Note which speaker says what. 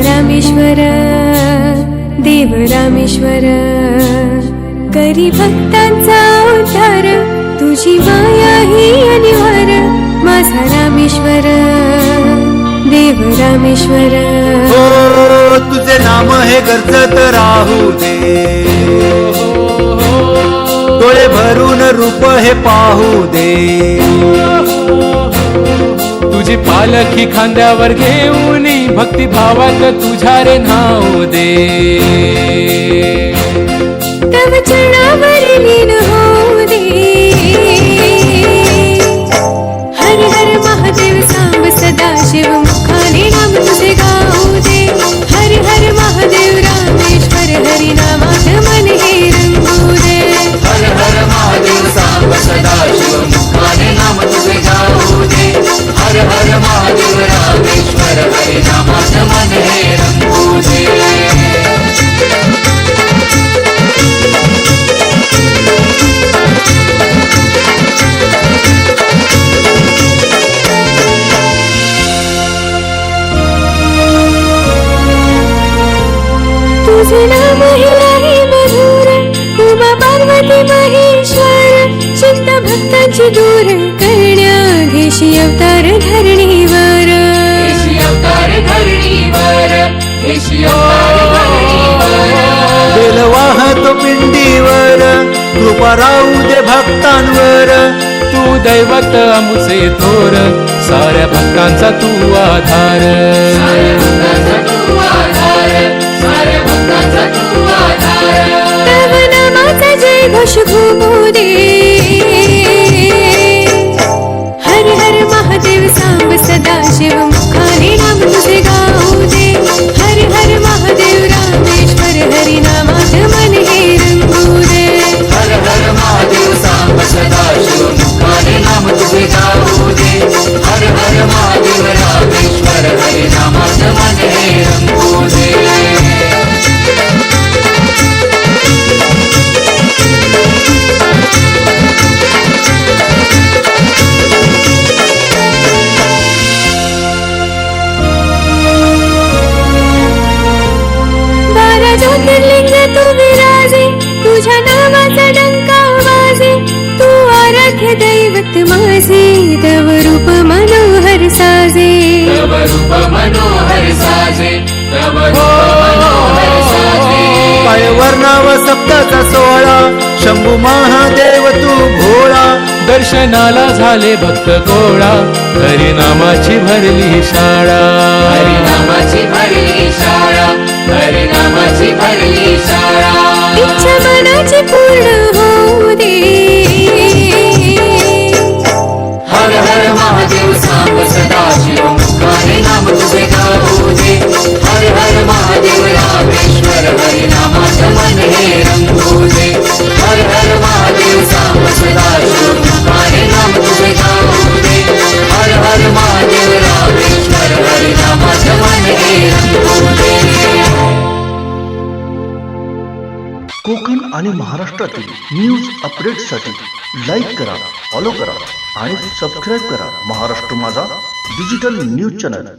Speaker 1: रामेश्वर देव रामेश्वर, करी भक्तांचा उद्धार, तुझी माया ही अनिवार, माझा रामेश्वर देव रामेश्वर.
Speaker 2: हो तुझे नाम हे गरजत राहू दे, डोळे भरून रूप हे पाहू दे.
Speaker 3: तुझी पालखी खांद्यावर घेऊन भक्ती भावात तुझ्या रे नाव दे.
Speaker 1: तव चरणावर लीन होऊ दे, हर हर महादेव सांब सदाशिव, मुखाने नाम तुझे गाऊ दे. हर हर महादेव रामेश्वर, हरी नामात मन हे रंगू दे.
Speaker 4: हर हर महादेव सांब सदाशिव, मुखाने नाम तुझे गाऊ दे. हर हर महादेव रामेश्वर, हरी नामात मन हे रंगू दे.
Speaker 1: तुझे नाम हे मधुर, उमा पार्वती महेश्वर, चिंता भक्तांची दूर करण्याधीशी अवतार धरणीवर.
Speaker 2: बेल वाहतो पिंडीवर, कृपा राहू दे भक्तांवर.
Speaker 3: तू दैवत अमुचे थोर, साऱ्या भक्तांचा तू आधार.
Speaker 1: तव नामाचा जय घोष घुमू दे, हर हर महादेव सांब सदाशिव, मुखाने नाम तुझे गाऊ दे. हर हर महादेव रामेश्वर, हरी नामात मन हे रंगू दे.
Speaker 4: हर हर महादेव सांब सदाशिव, मुखाने नाम तुझे गाऊ दे. हर हर महादेव रामेश्वर, हरी नामात मन हे रंगू दे.
Speaker 1: ज्योतिर्लिंग तू विराजे, तुझ्या नावाचा डंका वाजे. तू आराध्य दैवत माझे, तव रूप मनोहर साजे.
Speaker 4: तव रूप मनोहर साजे, तव रूप मनोहर साजे.
Speaker 2: पायवर नाव सप्ताचा सोहळा, शंभू महादेव तू भोळा.
Speaker 3: दर्शनाला झाले भक्त गोळा, हरी नामाची भरली शाळा.
Speaker 4: हरी नामाची भरली शाळा, हरी नामाची भरली शाळा.
Speaker 1: इच्छा मनाची पूर्ण होऊ दे,
Speaker 4: हर हर महादेव सांब सदाशिव, मुखाने नाम तुझे गाऊ दे. हर हर महादेव रामेश्वर, हरी नामात मन हे रंगू दे. हर हर महादेव सांब सदाशिव, मुखाने नाम तुझे गाऊ दे. हर हर महादेव रामेश्वर, हरी नामात मन हे रंगू दे.
Speaker 5: कोकण आणि महाराष्ट्रातील न्यूज अपडेट्ससाठी लाईक करा, फॉलो करा आणि सबस्क्राईब करा महाराष्ट्र माझा डिजिटल न्यूज चॅनल.